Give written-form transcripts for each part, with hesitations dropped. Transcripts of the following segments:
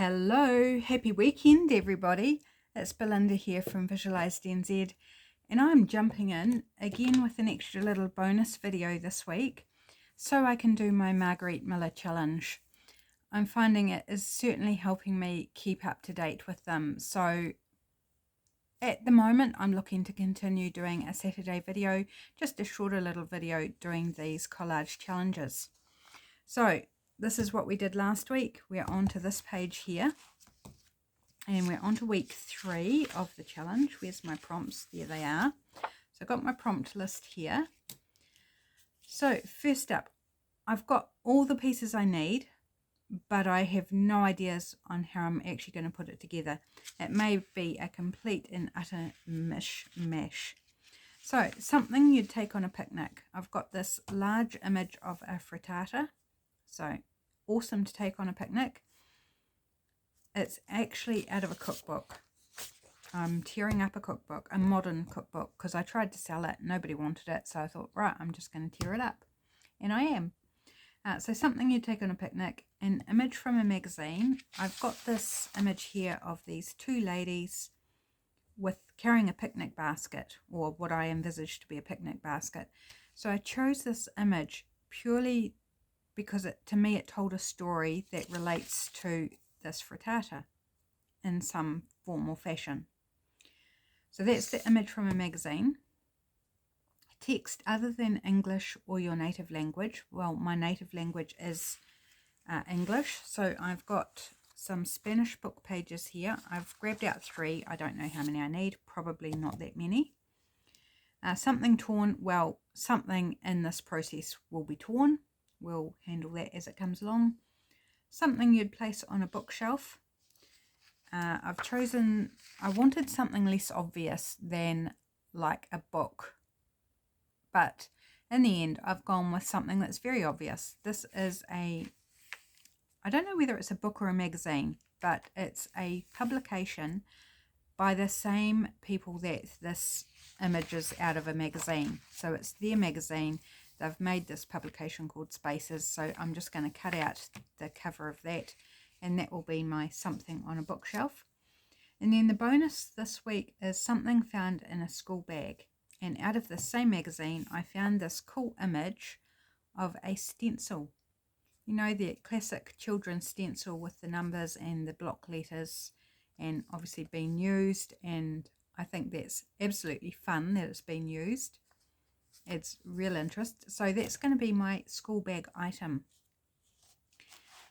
Hello, happy weekend everybody. It's Belinda here from Visualized NZ, and I'm jumping in again with an extra little bonus video this week so I can do my Margarete Miller challenge. I'm finding it is certainly helping me keep up to date with them. So at the moment I'm looking to continue doing a Saturday video, just a shorter little video doing these collage challenges. So this is what we did last week. We're on to this page here. And we're on to week 3 of the challenge. Where's my prompts? There they are. So I've got my prompt list here. So first up, I've got all the pieces I need, but I have no ideas on how I'm actually going to put it together. It may be a complete and utter mishmash. So something you'd take on a picnic. I've got this large image of a frittata. So awesome to take on a picnic. It's actually out of a cookbook. I'm tearing up a cookbook, a modern cookbook, because I tried to sell it. Nobody wanted it, so I thought, right, I'm just going to tear it up. And I am. So something you take on a picnic, an image from a magazine. I've got this image here of these two ladies carrying a picnic basket, or what I envisaged to be a picnic basket. So I chose this image purely because to me it told a story that relates to this frittata in some form or fashion. So that's the image from a magazine. Text other than English or your native language. Well, my native language is English, so I've got some Spanish book pages here. I've grabbed out 3. I don't know how many I need, probably not that many. Something torn. Well, something in this process will be torn. We'll handle that as it comes along. Something you'd place on a bookshelf. I wanted something less obvious than like a book, but in the end I've gone with something that's very obvious. This is I don't know whether it's a book or a magazine, but it's a publication by the same people that this image is out of a magazine. So it's their magazine. They've made this publication called Spaces, so I'm just going to cut out the cover of that, and that will be my something on a bookshelf. And then the bonus this week is something found in a school bag. And out of the same magazine, I found this cool image of a stencil. You know, the classic children's stencil with the numbers and the block letters, and obviously being used, and I think that's absolutely fun that it's been used. It's real interest. So that's going to be my school bag item.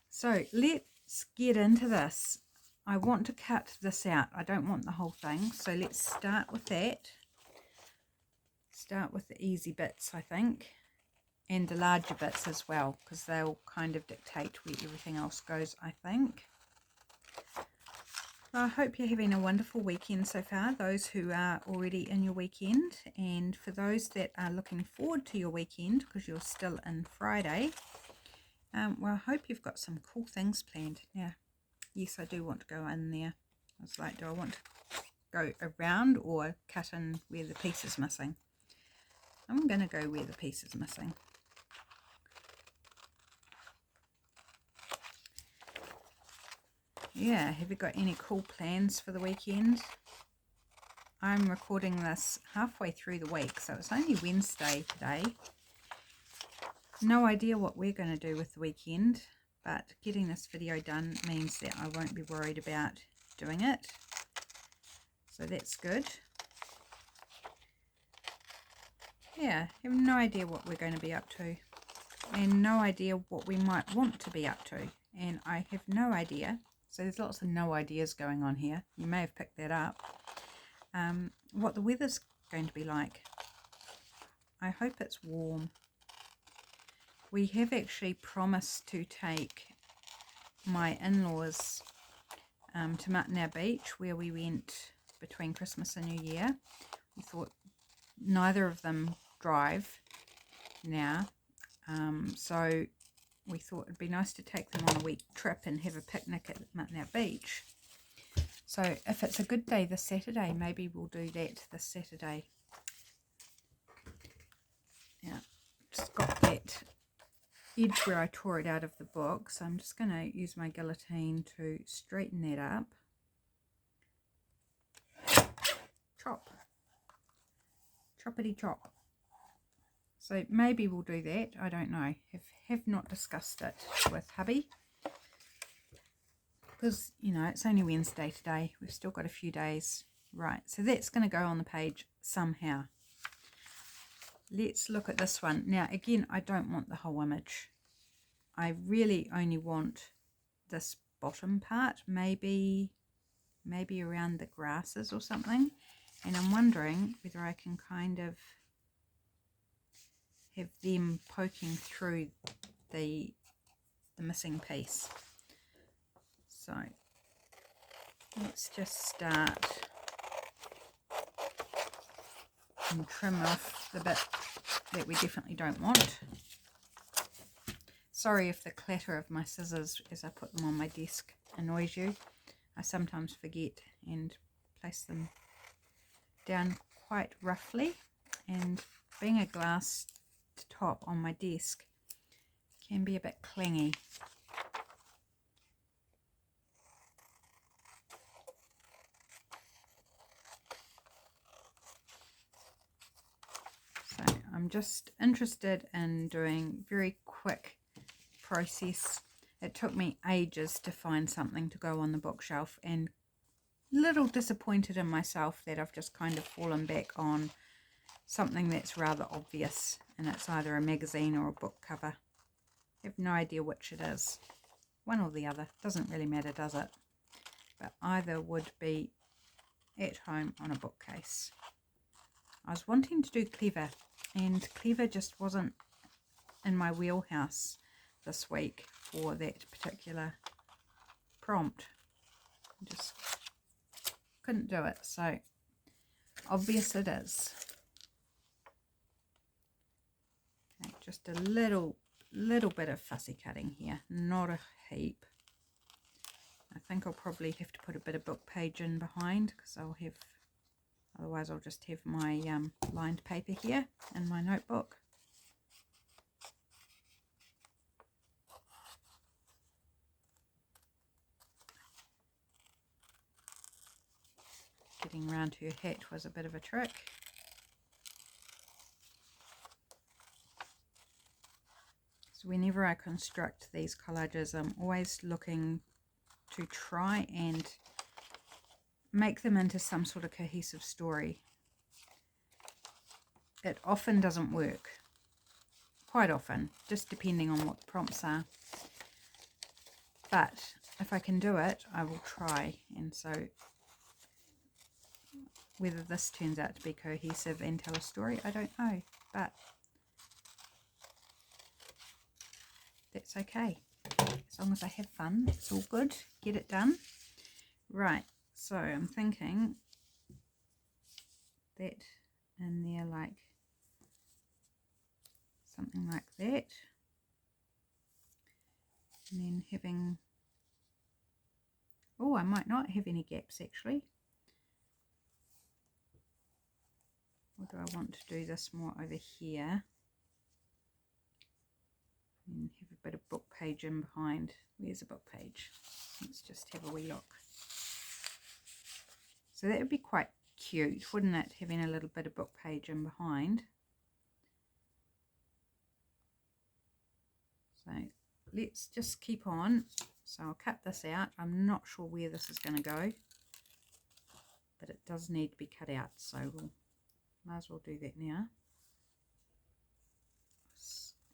So let's get into this. I want to cut this out. I don't want the whole thing. So let's start with that. Start with the easy bits, I think. And the larger bits as well, because they'll kind of dictate where everything else goes, I think. I hope you're having a wonderful weekend so far, those who are already in your weekend. And for those that are looking forward to your weekend, because you're still in Friday, well, I hope you've got some cool things planned. Yeah, yes, I do want to go in there. I was like, do I want to go around or cut in where the piece is missing? I'm going to go where the piece is missing. Yeah, have you got any cool plans for the weekend? I'm recording this halfway through the week, so it's only Wednesday today. No idea what we're going to do with the weekend, but getting this video done means that I won't be worried about doing it. So that's good. Yeah, I have no idea what we're going to be up to, and no idea what we might want to be up to, and I have no idea. So there's lots of no ideas going on here. You may have picked that up. What the weather's going to be like. I hope it's warm. We have actually promised to take my in-laws to Margarete Beach, where we went between Christmas and New Year. We thought neither of them drive now, so we thought it'd be nice to take them on a week trip and have a picnic at Margarete Beach. So if it's a good day this Saturday, maybe we'll do that this Saturday. Yeah, just got that edge where I tore it out of the book, so I'm just going to use my guillotine to straighten that up. Chop. Choppity chop. So maybe we'll do that. I don't know. Have not discussed it with hubby. Because, you know, it's only Wednesday today. We've still got a few days. Right, so that's going to go on the page somehow. Let's look at this one. Now, again, I don't want the whole image. I really only want this bottom part, maybe around the grasses or something. And I'm wondering whether I can kind of have them poking through the missing piece. So let's just start and trim off the bit that we definitely don't want. Sorry if the clatter of my scissors as I put them on my desk annoys you. I sometimes forget and place them down quite roughly, and being a glass top on my desk can be a bit clingy. So I'm just interested in doing very quick process. It took me ages to find something to go on the bookshelf, and a little disappointed in myself that I've just kind of fallen back on something that's rather obvious, and it's either a magazine or a book cover. I have no idea which it is. One or the other. Doesn't really matter, does it? But either would be at home on a bookcase. I was wanting to do clever, and clever just wasn't in my wheelhouse this week for that particular prompt. Just couldn't do it, so obvious it is. Okay, just a little bit of fussy cutting here, not a heap. I think I'll probably have to put a bit of book page in behind, because otherwise I'll just have my lined paper here in my notebook. Getting round her hat was a bit of a trick. So whenever I construct these collages, I'm always looking to try and make them into some sort of cohesive story. It often doesn't work. Quite often, just depending on what the prompts are. But if I can do it, I will try. And so whether this turns out to be cohesive and tell a story, I don't know, but that's okay. As long as I have fun, it's all good. Get it done. Right, so I'm thinking that in there, like something like that. And then having, oh, I might not have any gaps actually. Or do I want to do this more over here? And have a bit of book page in behind. Where's a book page? Let's just have a wee look. So that would be quite cute, wouldn't it? Having a little bit of book page in behind. So let's just keep on. So I'll cut this out. I'm not sure where this is going to go, but it does need to be cut out. So we'll might as well do that now.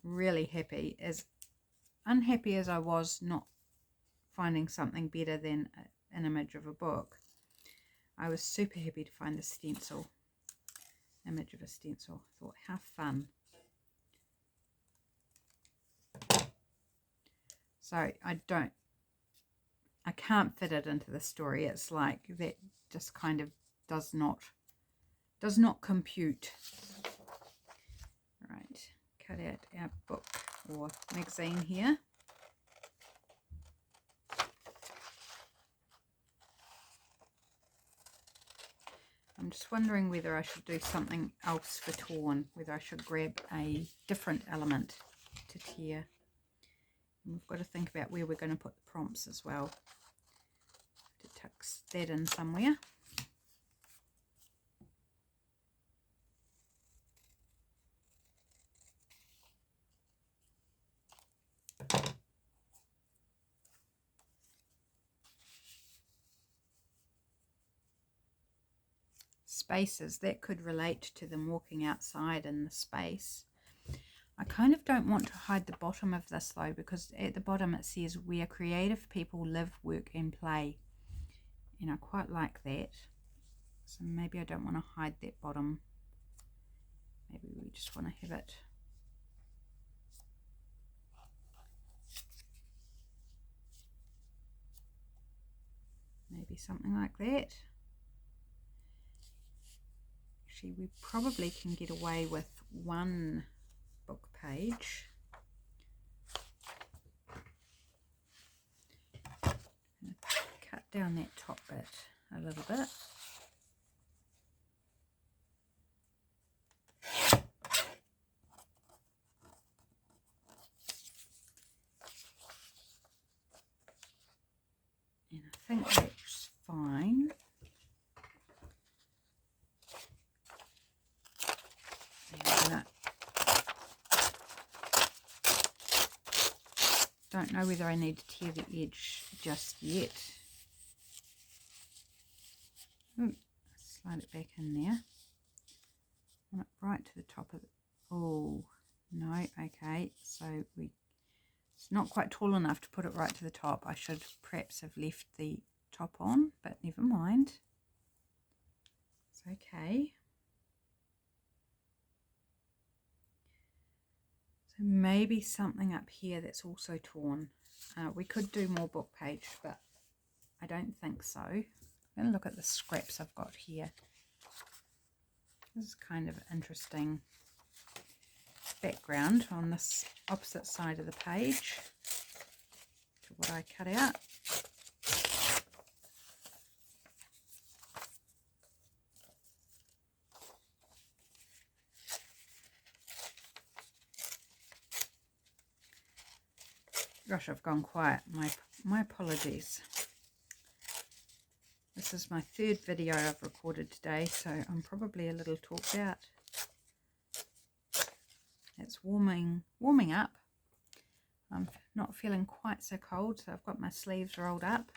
Really happy, as unhappy as I was not finding something better than an image of a book, I was super happy to find a stencil, image of a stencil. I thought, how fun. So I can't fit it into the story. It's like that just kind of does not compute. Right, cut out our book or magazine here. I'm just wondering whether I should do something else for torn, whether I should grab a different element to tear. And we've got to think about where we're going to put the prompts as well. To tuck that in somewhere. Spaces, that could relate to them walking outside in the space. I kind of don't want to hide the bottom of this though, because at the bottom it says where creative people live, work and play, and I quite like that. So maybe I don't want to hide that bottom. Maybe we just want to have it maybe something like that. Actually, we probably can get away with one book page. I'm going to cut down that top bit a little bit. And I think that's fine. Don't know whether I need to tear the edge just yet. Ooh, slide it back in there. I want it right to the top of it. Oh no, okay, so it's not quite tall enough to put it right to the top. I should perhaps have left the top on, but never mind. It's okay. So maybe something up here that's also torn. We could do more book page, but I don't think so. I'm going to look at the scraps I've got here. This is kind of interesting background on this opposite side of the page to what I cut out. Gosh, I've gone quiet. My apologies. This is my third video I've recorded today, so I'm probably a little talked out. It's warming up. I'm not feeling quite so cold, so I've got my sleeves rolled up,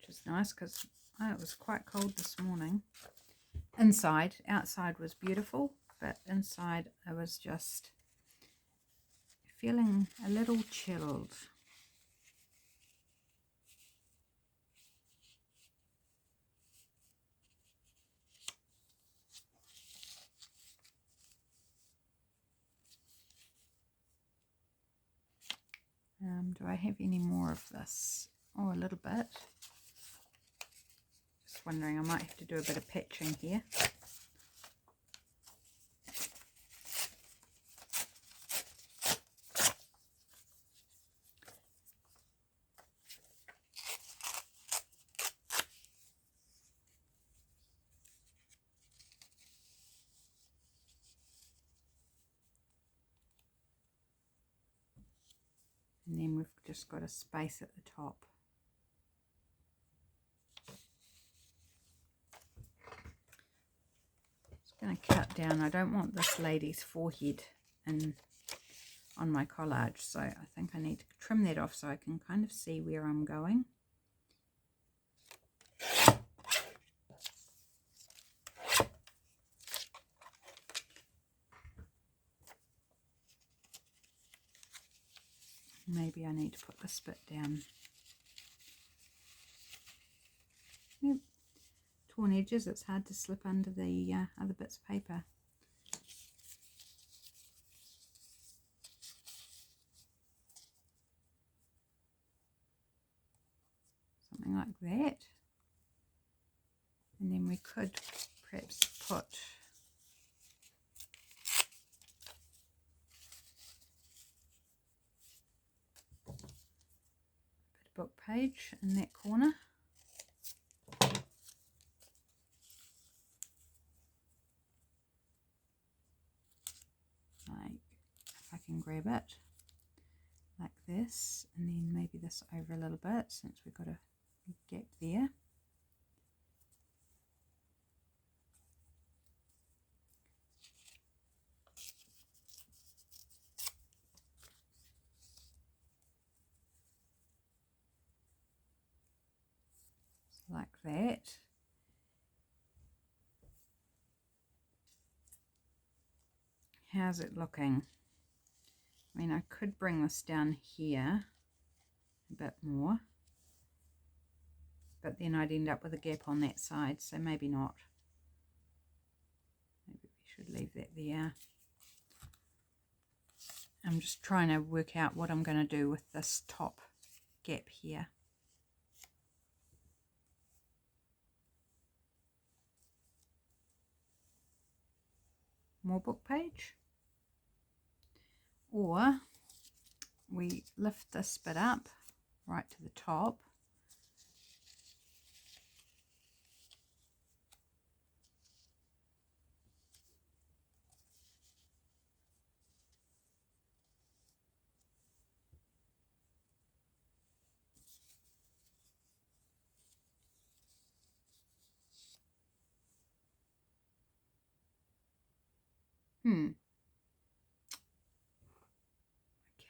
which is nice because it was quite cold this morning. Outside was beautiful, but inside I was just feeling a little chilled. Do I have any more of this? Oh, a little bit. Just wondering, I might have to do a bit of patching here. And then we've just got a space at the top. Just going to cut down. I don't want this lady's forehead on my collage, so I think I need to trim that off so I can kind of see where I'm going. Maybe I need to put this bit down. Yep. Torn edges, it's hard to slip under the other bits of paper. Something like that. And then we could perhaps put book page in that corner. Like grab it like this, and then maybe this over a little bit since we've got a gap there. Like that. How's it looking? I mean, I could bring this down here a bit more, but then I'd end up with a gap on that side, so maybe not. Maybe we should leave that there. I'm just trying to work out what I'm going to do with this top gap here. More book page, or we lift this bit up right to the top,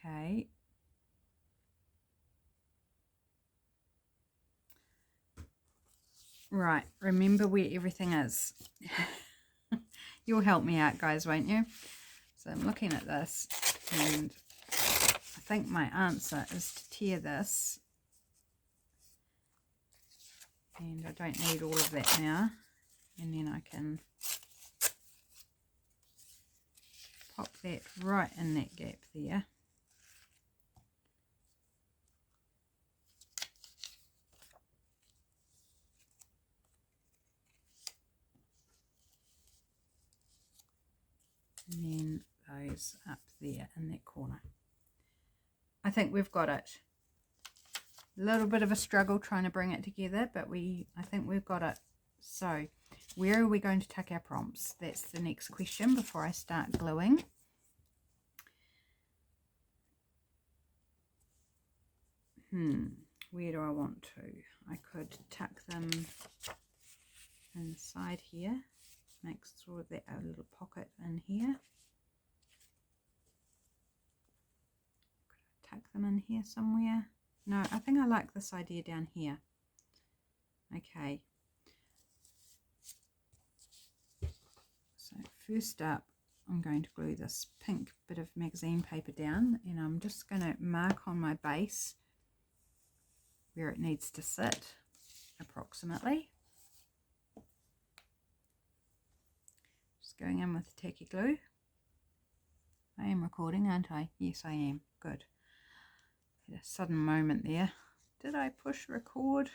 okay. Right, remember where everything is. You'll help me out, guys, won't you? So I'm looking at this, and I think my answer is to tear this. And I don't need all of that now. And then I can pop that right in that gap there. And then those up there in that corner. I think we've got it. A little bit of a struggle trying to bring it together, but I think we've got it. So where are we going to tuck our prompts? That's the next question before I start gluing. Where do I want to? I could tuck them inside here. Make sure that a little pocket in here. Could I tuck them in here somewhere? No, I think I like this idea down here. Okay. So first up, I'm going to glue this pink bit of magazine paper down, and I'm just going to mark on my base where it needs to sit approximately. Just going in with tacky glue. I am recording, aren't I? Yes, I am. Good. Had a sudden moment there. Did I push record?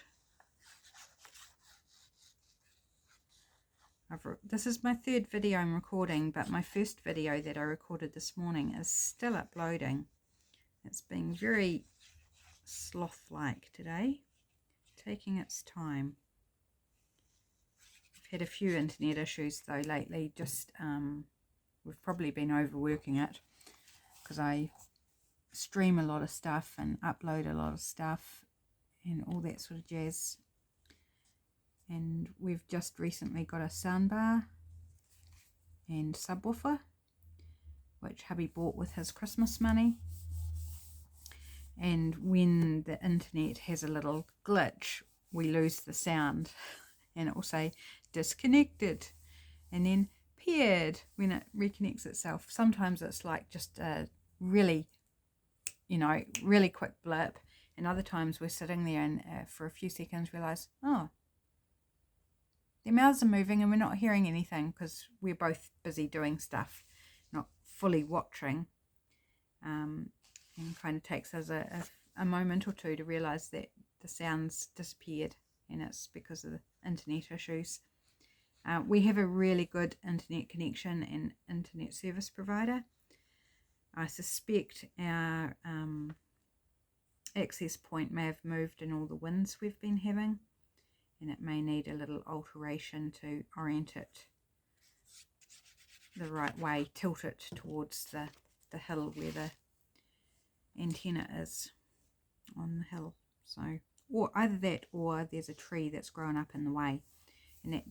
This is my third video I'm recording, but my first video that I recorded this morning is still uploading. It's been very sloth-like today, taking its time. I've had a few internet issues though lately, just we've probably been overworking it because I stream a lot of stuff and upload a lot of stuff and all that sort of jazz. And we've just recently got a soundbar and subwoofer, which hubby bought with his Christmas money. And when the internet has a little glitch, we lose the sound, and it will say disconnected and then paired when it reconnects itself. Sometimes it's like just a really, really quick blip, and other times we're sitting there and for a few seconds realize, oh, their mouths are moving and we're not hearing anything because we're both busy doing stuff, not fully watching. And kind of takes us a moment or two to realize that the sound's disappeared, and it's because of the internet issues. We have a really good internet connection and internet service provider. I suspect our access point may have moved in all the winds we've been having, and it may need a little alteration to orient it the right way, tilt it towards the hill where the antenna is on the hill. So, or either that, or there's a tree that's grown up in the way, and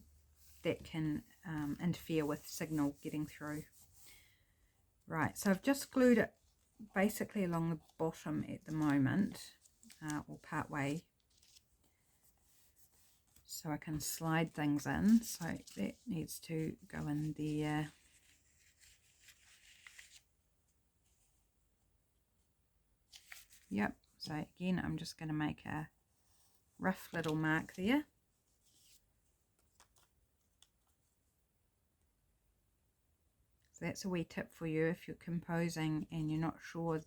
that can interfere with signal getting through. Right, so I've just glued it basically along the bottom at the moment, or part way, so I can slide things in. So that needs to go in there. Yep, so again I'm just going to make a rough little mark there. So that's a wee tip for you if you're composing and you're not sure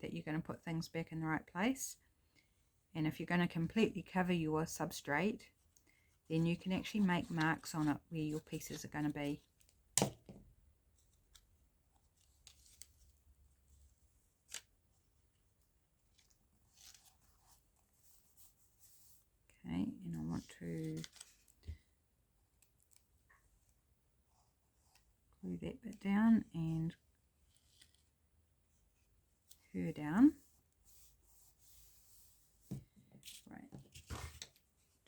that you're going to put things back in the right place. And if you're going to completely cover your substrate, then you can actually make marks on it where your pieces are going to be. Okay, and I want to glue that bit down and her down. Right.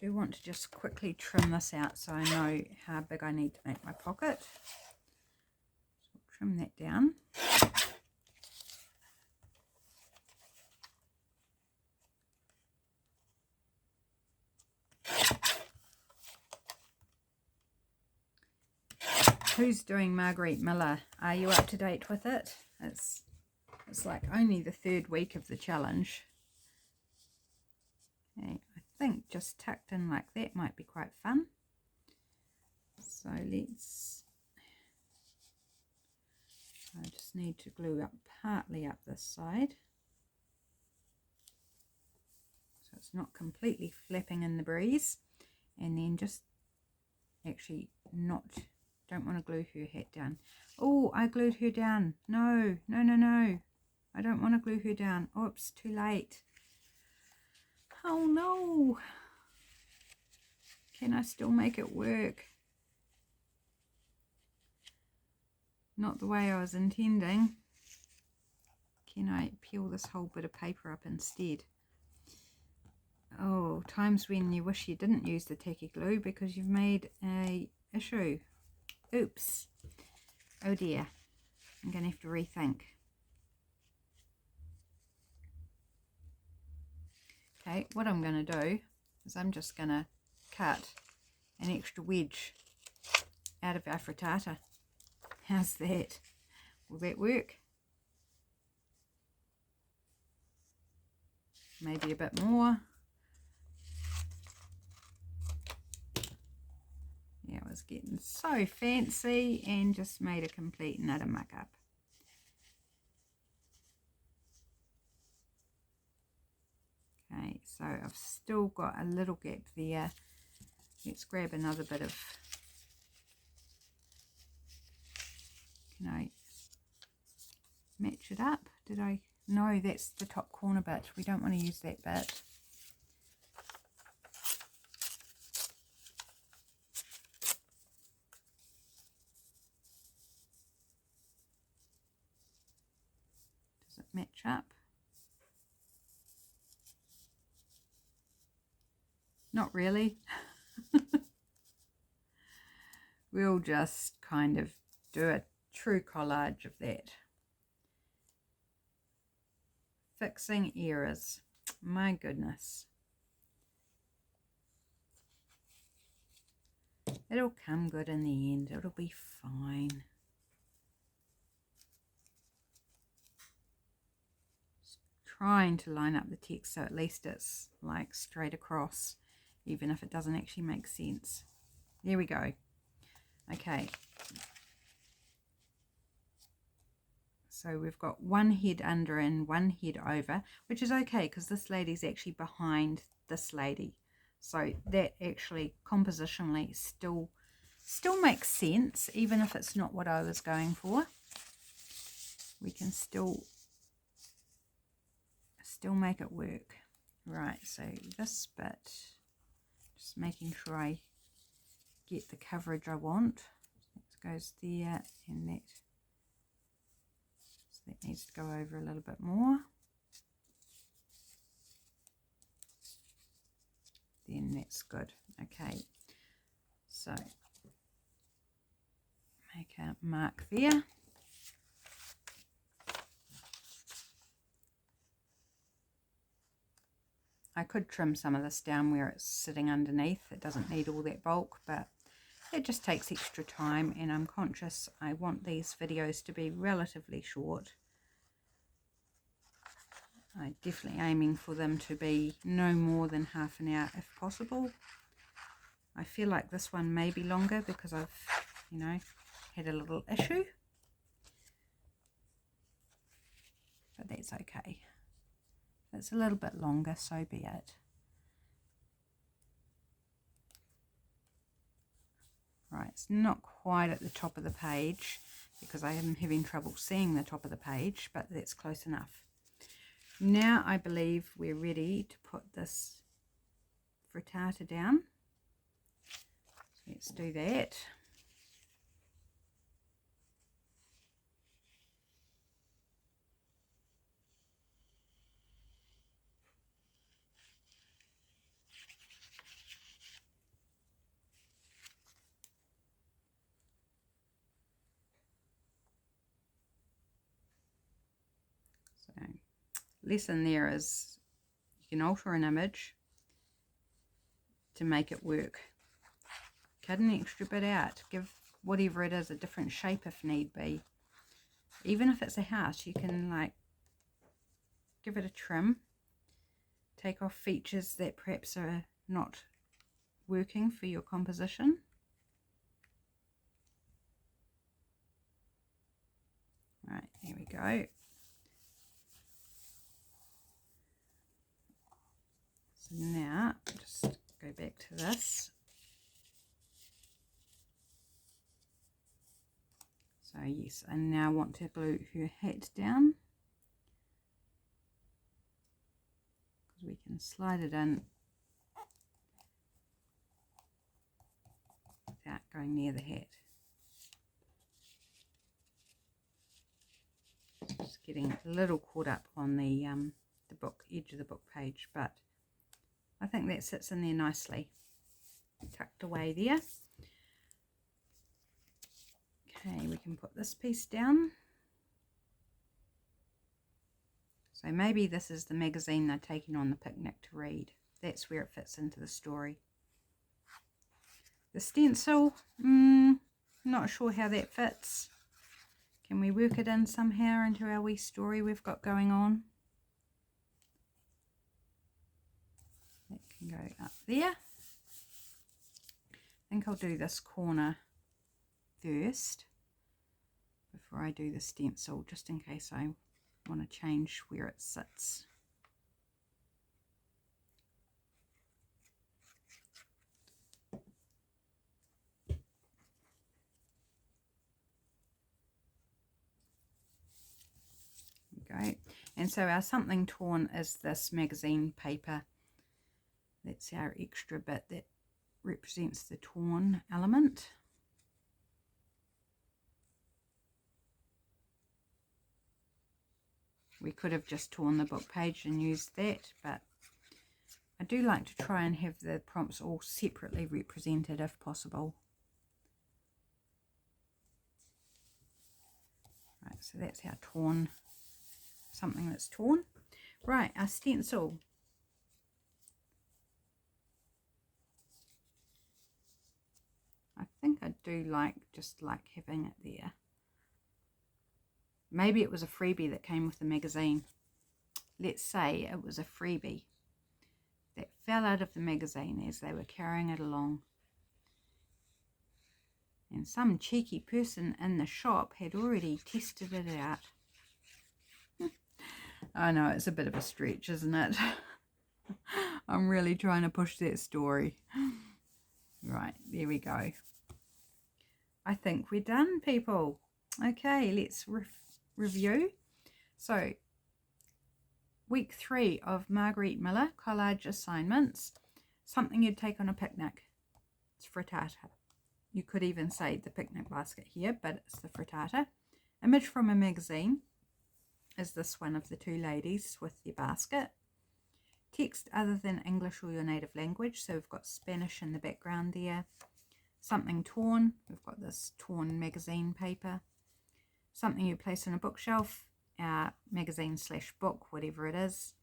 Do want to just quickly trim this out so I know how big I need to make my pocket. So trim that down. Who's doing Margarete Miller? Are you up to date with it? It's like only the 3rd week of the challenge. Okay, I think just tucked in like that might be quite fun. So I just need to glue up partly up this side, so it's not completely flapping in the breeze, and then just actually don't want to glue her hat down. Oh, I glued her down. No, no, no, no. I don't want to glue her down. Oops, too late. Oh no. Can I still make it work? Not the way I was intending. Can I peel this whole bit of paper up instead? Oh, times when you wish you didn't use the tacky glue because you've made a issue. Oops. Oh dear. I'm going to have to rethink. Okay, what I'm going to do is I'm just going to cut an extra wedge out of our frittata. How's that? Will that work? Maybe a bit more. Yeah, I was getting so fancy and just made a complete and utter muck up. Okay, so I've still got a little gap there. Let's grab another bit of, can I match it up? Did I? No, that's the top corner bit. We don't want to use that bit. Does it match up? Not really. We'll just kind of do a true collage of that. Fixing errors. My goodness. It'll come good in the end. It'll be fine. Just trying to line up the text so at least it's like straight across, even if it doesn't actually make sense. There we go. Okay. So we've got one head under and one head over, which is okay because this lady's actually behind this lady. So that actually compositionally still makes sense, even if it's not what I was going for. We can still make it work. Right, so this bit, just making sure I get the coverage I want. That goes there, and that needs to go over a little bit more. That's good. Okay, so make a mark there. I could trim some of this down where it's sitting underneath. It doesn't need all that bulk, but it just takes extra time, and I'm conscious I want these videos to be relatively short. I'm definitely aiming for them to be no more than half an hour if possible. I feel like this one may be longer because I've, you know, had a little issue. But that's okay. If it's a little bit longer, so be it. Right, it's not quite at the top of the page because I am having trouble seeing the top of the page, but that's close enough. Now I believe we're ready to put this frittata down. So let's do that. So lesson there is you can alter an image to make it work. Cut an extra bit out, give whatever it is a different shape if need be. Even if it's a house, you can like give it a trim, take off features that perhaps are not working for your composition. Right, there we go. So now just go back to this. So yes, I now want to glue her hat down, because we can slide it in without going near the hat. Just getting a little caught up on the book edge of the book page, but I think that sits in there nicely, tucked away there. Okay, we can put this piece down. So maybe this is the magazine they're taking on the picnic to read. That's where it fits into the story. The stencil, not sure how that fits. Can we work it in somehow into our wee story we've got going on? That can go up there. I think I'll do this corner first before I do the stencil, just in case I want to change where it sits. Go. And so our something torn is this magazine paper. That's our extra bit that represents the torn element. We could have just torn the book page and used that, but I do like to try and have the prompts all separately represented if possible. Right, so that's our torn, something that's torn. Right, our stencil. I think I do just like having it there. Maybe it was a freebie that came with the magazine. Let's say it was a freebie that fell out of the magazine as they were carrying it along. And some cheeky person in the shop had already tested it out. I know, it's a bit of a stretch, isn't it? I'm really trying to push that story. Right, there we go. I think we're done, people. Okay, let's review. So, week 3 of Margarete Miller collage assignments. Something you'd take on a picnic. It's frittata. You could even say the picnic basket here, but it's the frittata. Image from a magazine is this one of the two ladies with their basket. text other than English or your native language. So we've got Spanish in the background there. Something torn, we've got this torn magazine paper. Something you place on a bookshelf, magazine / book, whatever it is.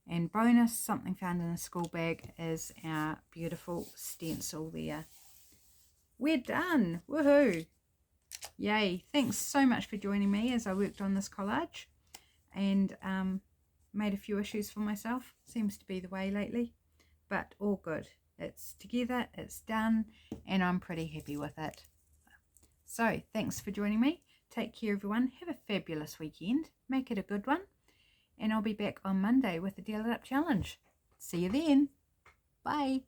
And bonus, something found in a school bag, is our beautiful stencil there. We're done! Woohoo! Yay! Thanks so much for joining me as I worked on this collage and made a few issues for myself. Seems to be the way lately, but all good. It's together, it's done, and I'm pretty happy with it. So thanks for joining me. Take care, everyone. Have a fabulous weekend. Make it a good one. And I'll be back on Monday with the Deal It Up Challenge. See you then. Bye.